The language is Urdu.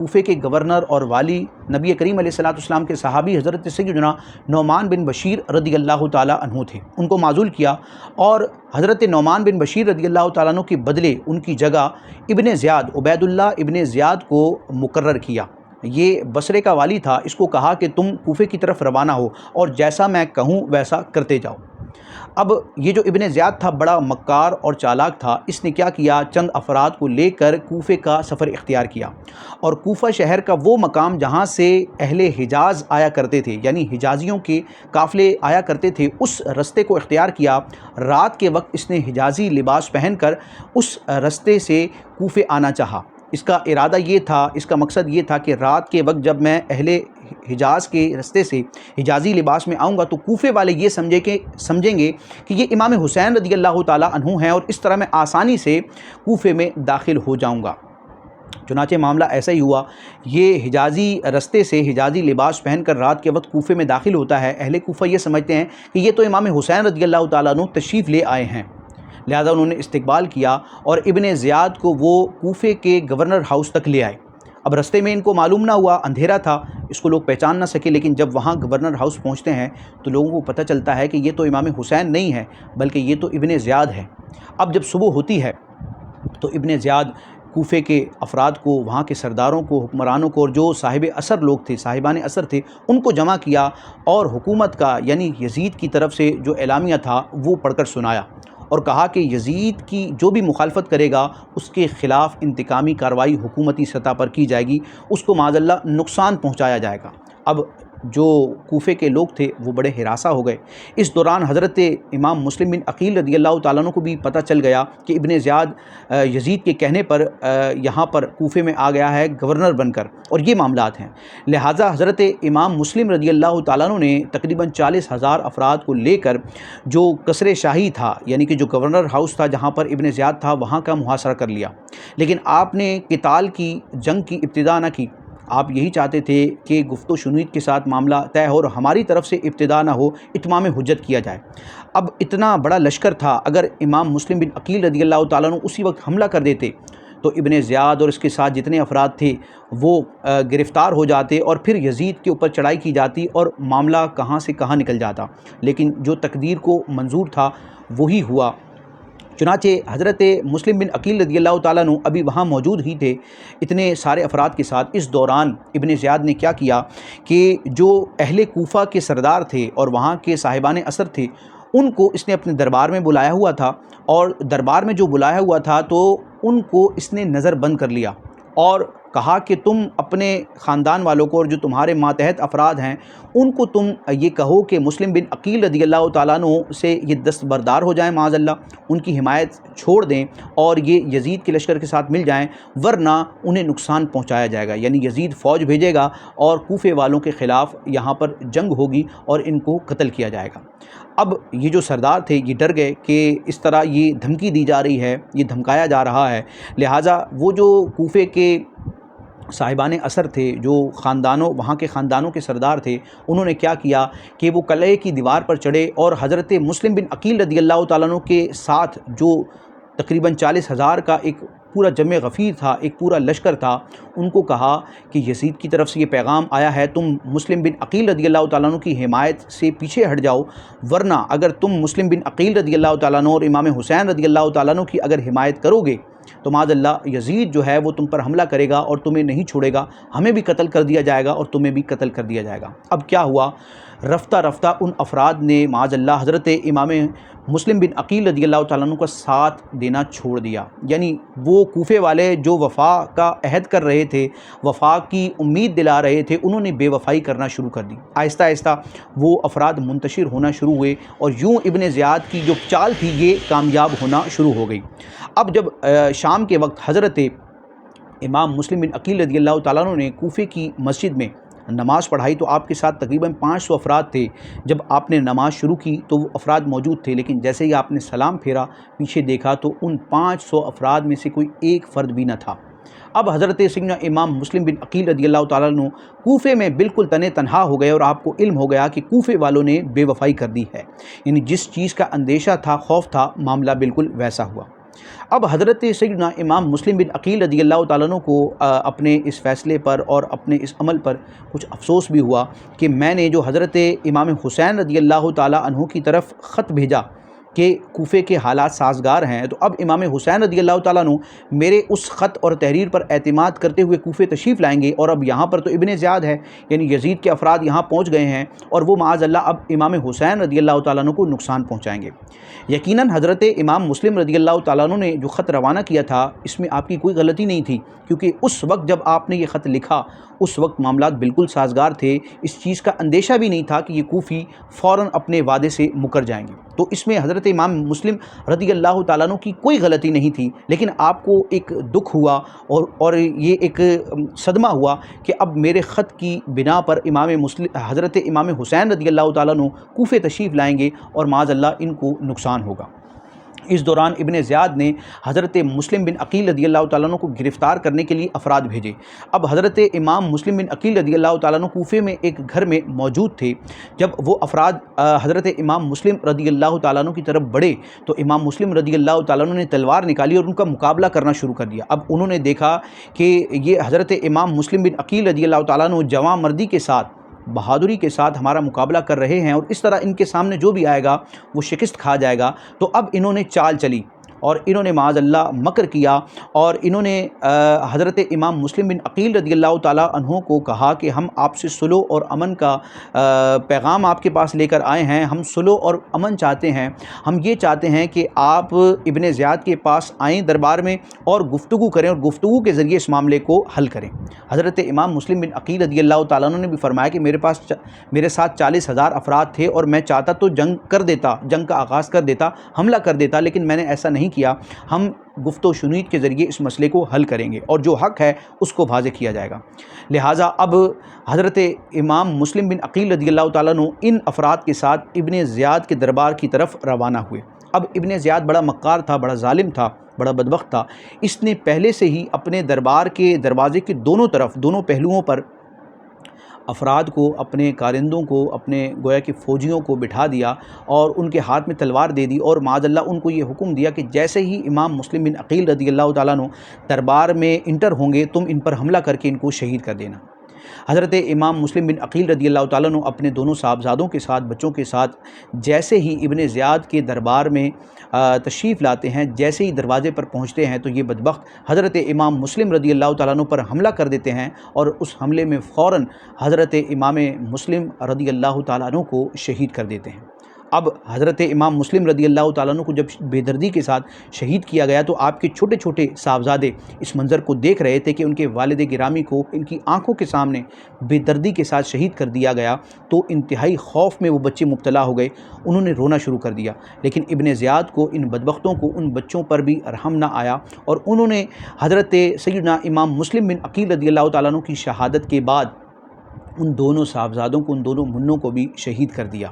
کوفے کے گورنر اور والی نبی کریم علیہ الصلوۃ والسلام کے صحابی حضرت سیدنا نعمان بن بشیر رضی اللہ تعالیٰ عنہ تھے۔ ان کو معزول کیا اور حضرت نعمان بن بشیر رضی اللہ تعالیٰ عنہ کے بدلے ان کی جگہ ابن زیاد عبید اللہ ابن زیاد کو مقرر کیا۔ یہ بصرے کا والی تھا۔ اس کو کہا کہ تم کوفے کی طرف روانہ ہو اور جیسا میں کہوں ویسا کرتے جاؤ۔ اب یہ جو ابن زیاد تھا بڑا مکار اور چالاک تھا۔ اس نے کیا کیا، چند افراد کو لے کر کوفے کا سفر اختیار کیا اور کوفہ شہر کا وہ مقام جہاں سے اہل حجاز آیا کرتے تھے، یعنی حجازیوں کے قافلے آیا کرتے تھے، اس رستے کو اختیار کیا۔ رات کے وقت اس نے حجازی لباس پہن کر اس رستے سے کوفے آنا چاہا۔ اس کا ارادہ یہ تھا، اس کا مقصد یہ تھا کہ رات کے وقت جب میں اہل حجاز کے رستے سے حجازی لباس میں آؤں گا تو کوفے والے یہ سمجھیں گے کہ یہ امام حسین رضی اللہ تعالیٰ عنہ ہیں اور اس طرح میں آسانی سے کوفے میں داخل ہو جاؤں گا۔ چنانچہ معاملہ ایسا ہی ہوا۔ یہ حجازی رستے سے حجازی لباس پہن کر رات کے وقت کوفے میں داخل ہوتا ہے۔ اہل کوفہ یہ سمجھتے ہیں کہ یہ تو امام حسین رضی اللہ تعالیٰ عنہ تشریف لے آئے ہیں، لہذا انہوں نے استقبال کیا اور ابن زیاد کو وہ کوفے کے گورنر ہاؤس تک لے آئے۔ اب رستے میں ان کو معلوم نہ ہوا، اندھیرا تھا، اس کو لوگ پہچان نہ سکے، لیکن جب وہاں گورنر ہاؤس پہنچتے ہیں تو لوگوں کو پتہ چلتا ہے کہ یہ تو امام حسین نہیں ہے بلکہ یہ تو ابن زیاد ہے۔ اب جب صبح ہوتی ہے تو ابن زیاد کوفے کے افراد کو، وہاں کے سرداروں کو، حکمرانوں کو اور جو صاحب اثر لوگ تھے، صاحبان اثر تھے، ان کو جمع کیا اور حکومت کا یعنی یزید کی طرف سے جو اعلامیہ تھا وہ پڑھ کر سنایا اور کہا کہ یزید کی جو بھی مخالفت کرے گا اس کے خلاف انتقامی کارروائی حکومتی سطح پر کی جائے گی، اس کو معاذ اللہ نقصان پہنچایا جائے گا۔ اب جو کوفے کے لوگ تھے وہ بڑے ہراساں ہو گئے۔ اس دوران حضرت امام مسلم بن عقیل رضی اللہ تعالیٰ عنہ کو بھی پتہ چل گیا کہ ابن زیاد یزید کے کہنے پر یہاں پر کوفے میں آ گیا ہے گورنر بن کر، اور یہ معاملات ہیں۔ لہٰذا حضرت امام مسلم رضی اللہ تعالیٰ عنہ نے تقریباً 40,000 افراد کو لے کر جو قصر شاہی تھا، یعنی کہ جو گورنر ہاؤس تھا جہاں پر ابن زیاد تھا، وہاں کا محاصرہ کر لیا۔ لیکن آپ نے قتال کی، جنگ کی ابتدا نہ کی۔ آپ یہی چاہتے تھے کہ گفت و شنید کے ساتھ معاملہ طے ہو اور ہماری طرف سے ابتدا نہ ہو، اتمام حجت کیا جائے۔ اب اتنا بڑا لشکر تھا، اگر امام مسلم بن عقیل رضی اللہ تعالیٰ عنہ اسی وقت حملہ کر دیتے تو ابن زیاد اور اس کے ساتھ جتنے افراد تھے وہ گرفتار ہو جاتے اور پھر یزید کے اوپر چڑھائی کی جاتی اور معاملہ کہاں سے کہاں نکل جاتا۔ لیکن جو تقدیر کو منظور تھا وہی ہوا۔ چنانچہ حضرت مسلم بن عقیل رضی اللہ تعالیٰ عنہ ابھی وہاں موجود ہی تھے اتنے سارے افراد کے ساتھ۔ اس دوران ابن زیاد نے کیا کیا کہ جو اہل کوفہ کے سردار تھے اور وہاں کے صاحبان اثر تھے ان کو اس نے اپنے دربار میں بلایا ہوا تھا، اور دربار میں جو بلایا ہوا تھا تو ان کو اس نے نظر بند کر لیا اور کہا کہ تم اپنے خاندان والوں کو اور جو تمہارے ماتحت افراد ہیں ان کو تم یہ کہو کہ مسلم بن عقیل رضی اللہ تعالیٰ عنہ سے یہ دستبردار ہو جائیں، معاذ اللہ ان کی حمایت چھوڑ دیں اور یہ یزید کے لشکر کے ساتھ مل جائیں، ورنہ انہیں نقصان پہنچایا جائے گا، یعنی یزید فوج بھیجے گا اور کوفے والوں کے خلاف یہاں پر جنگ ہوگی اور ان کو قتل کیا جائے گا۔ اب یہ جو سردار تھے یہ ڈر گئے کہ اس طرح یہ دھمکی دی جا رہی ہے، یہ دھمکایا جا رہا ہے، لہٰذا وہ جو کوفے کے صاحبان اثر تھے، جو وہاں کے خاندانوں کے سردار تھے، انہوں نے کیا کیا کہ وہ قلعے کی دیوار پر چڑھے اور حضرت مسلم بن عقیل رضی اللہ تعالیٰ عنہ کے ساتھ جو تقریباً 40,000 کا ایک پورا جمع غفیر تھا، ایک پورا لشکر تھا، ان کو کہا کہ یزید کی طرف سے یہ پیغام آیا ہے، تم مسلم بن عقیل رضی اللہ تعالیٰ عنہ کی حمایت سے پیچھے ہٹ جاؤ، ورنہ اگر تم مسلم بن عقیل رضی اللہ تعالیٰ عنہ اور امام حسین رضی اللہ تعالیٰ عنہ کی اگر حمایت کرو گے تو معاذ اللہ یزید جو ہے وہ تم پر حملہ کرے گا اور تمہیں نہیں چھوڑے گا، ہمیں بھی قتل کر دیا جائے گا اور تمہیں بھی قتل کر دیا جائے گا۔ اب کیا ہوا، رفتہ رفتہ ان افراد نے معاذ اللہ حضرت امام مسلم بن عقیل رضی اللہ تعالیٰ عنہ کا ساتھ دینا چھوڑ دیا، یعنی وہ کوفے والے جو وفا کا عہد کر رہے تھے، وفا کی امید دلا رہے تھے، انہوں نے بے وفائی کرنا شروع کر دی۔ آہستہ آہستہ وہ افراد منتشر ہونا شروع ہوئے اور یوں ابن زیاد کی جو چال تھی یہ کامیاب ہونا شروع ہو گئی۔ اب جب شام کے وقت حضرت امام مسلم بن عقیل رضی اللہ تعالیٰ عنہ نے کوفے کی مسجد میں نماز پڑھائی تو آپ کے ساتھ تقریباً 500 افراد تھے۔ جب آپ نے نماز شروع کی تو وہ افراد موجود تھے، لیکن جیسے ہی آپ نے سلام پھیرا پیچھے دیکھا تو ان 500 افراد میں سے کوئی ایک فرد بھی نہ تھا۔ اب حضرت سیدنا امام مسلم بن عقیل رضی اللہ تعالیٰ عنہ کوفے میں بالکل تنہا ہو گئے اور آپ کو علم ہو گیا کہ کوفے والوں نے بے وفائی کر دی ہے، یعنی جس چیز کا اندیشہ تھا، خوف تھا، معاملہ بالکل ویسا ہوا۔ اب حضرت سیدنا امام مسلم بن عقیل رضی اللہ تعالیٰ عنہ کو اپنے اس فیصلے پر اور اپنے اس عمل پر کچھ افسوس بھی ہوا کہ میں نے جو حضرت امام حسین رضی اللہ تعالیٰ عنہ کی طرف خط بھیجا کہ کوفے کے حالات سازگار ہیں، تو اب امام حسین رضی اللہ تعالیٰ عنہ میرے اس خط اور تحریر پر اعتماد کرتے ہوئے کوفے تشریف لائیں گے، اور اب یہاں پر تو ابن زیاد ہے، یعنی یزید کے افراد یہاں پہنچ گئے ہیں، اور وہ معاذ اللہ اب امام حسین رضی اللہ تعالیٰ عنہ کو نقصان پہنچائیں گے۔ یقیناً حضرت امام مسلم رضی اللہ تعالیٰ عنہ نے جو خط روانہ کیا تھا اس میں آپ کی کوئی غلطی نہیں تھی، کیونکہ اس وقت جب آپ نے یہ خط لکھا اس وقت معاملات بالکل سازگار تھے، اس چیز کا اندیشہ بھی نہیں تھا کہ یہ کوفی فوراً اپنے وعدے سے مکر جائیں گے، تو اس میں حضرت امام مسلم رضی اللہ تعالیٰ عنہ کی کوئی غلطی نہیں تھی، لیکن آپ کو ایک دکھ ہوا اور یہ ایک صدمہ ہوا کہ اب میرے خط کی بنا پر حضرت امام حسین رضی اللہ تعالیٰ عنہ کوفے تشریف لائیں گے اور معاذ اللہ ان کو نقصان ہوگا۔ اس دوران ابن زیاد نے حضرت مسلم بن عقیل رضی اللہ تعالیٰ عنہ کو گرفتار کرنے کے لیے افراد بھیجے۔ اب حضرت امام مسلم بن عقیل رضی اللہ تعالیٰ عنہ کوفے میں ایک گھر میں موجود تھے، جب وہ افراد حضرت امام مسلم رضی اللہ تعالیٰ عنہ کی طرف بڑھے تو امام مسلم رضی اللہ تعالیٰ عنہ نے تلوار نکالی اور ان کا مقابلہ کرنا شروع کر دیا۔ اب انہوں نے دیکھا کہ یہ حضرت امام مسلم بن عقیل رضی اللہ تعالیٰ عنہ جواں مردی کے ساتھ، بہادری کے ساتھ ہمارا مقابلہ کر رہے ہیں، اور اس طرح ان کے سامنے جو بھی آئے گا وہ شکست کھا جائے گا، تو اب انہوں نے چال چلی اور انہوں نے معاذ اللہ مکر کیا، اور انہوں نے حضرت امام مسلم بن عقیل رضی اللہ تعالیٰ عنہ کو کہا کہ ہم آپ سے صلح اور امن کا پیغام آپ کے پاس لے کر آئے ہیں، ہم صلح اور امن چاہتے ہیں، ہم یہ چاہتے ہیں کہ آپ ابن زیاد کے پاس آئیں دربار میں اور گفتگو کریں، اور گفتگو کے ذریعے اس معاملے کو حل کریں۔ حضرت امام مسلم بن عقیل رضی اللہ تعالیٰ عنہ نے بھی فرمایا کہ میرے ساتھ 40,000 افراد تھے، اور میں چاہتا تو جنگ کر دیتا، جنگ کا آغاز کر دیتا، حملہ کر دیتا، لیکن میں نے ایسا نہیں کیا، ہم گفت و شنید کے ذریعے اس مسئلے کو حل کریں گے، اور جو حق ہے اس کو واضح کیا جائے گا۔ لہٰذا اب حضرت امام مسلم بن عقیل رضی اللہ تعالیٰ عنہ ان افراد کے ساتھ ابن زیاد کے دربار کی طرف روانہ ہوئے۔ اب ابن زیاد بڑا مکار تھا، بڑا ظالم تھا، بڑا بدبخت تھا، اس نے پہلے سے ہی اپنے دربار کے دروازے کے دونوں طرف، دونوں پہلوؤں پر افراد کو، اپنے کارندوں کو، اپنے گویا کہ فوجیوں کو بٹھا دیا اور ان کے ہاتھ میں تلوار دے دی، اور معاذ اللہ ان کو یہ حکم دیا کہ جیسے ہی امام مسلم بن عقیل رضی اللہ تعالیٰ عنہ دربار میں انٹر ہوں گے تم ان پر حملہ کر کے ان کو شہید کر دینا۔ حضرت امام مسلم بن عقیل رضی اللہ تعالیٰ عنہ اپنے دونوں صاحبزادوں کے ساتھ، بچوں کے ساتھ جیسے ہی ابن زیاد کے دربار میں تشریف لاتے ہیں، جیسے ہی دروازے پر پہنچتے ہیں تو یہ بدبخت حضرت امام مسلم رضی اللہ تعالیٰ عنہ پر حملہ کر دیتے ہیں، اور اس حملے میں فوراً حضرت امام مسلم رضی اللہ تعالیٰ عنہ کو شہید کر دیتے ہیں۔ اب حضرت امام مسلم رضی اللہ تعالیٰ عنہ کو جب بے دردی کے ساتھ شہید کیا گیا تو آپ کے چھوٹے چھوٹے صاحبزادے اس منظر کو دیکھ رہے تھے کہ ان کے والد گرامی کو ان کی آنکھوں کے سامنے بے دردی کے ساتھ شہید کر دیا گیا، تو انتہائی خوف میں وہ بچے مبتلا ہو گئے، انہوں نے رونا شروع کر دیا، لیکن ابن زیاد کو، ان بدبختوں کو، ان بچوں پر بھی رحم نہ آیا، اور انہوں نے حضرت سیدنا امام مسلم بن عقیل رضی اللہ تعالیٰ عنہ کی شہادت کے بعد ان دونوں صاحبزادوں کو، ان دونوں منوں کو بھی شہید کر دیا۔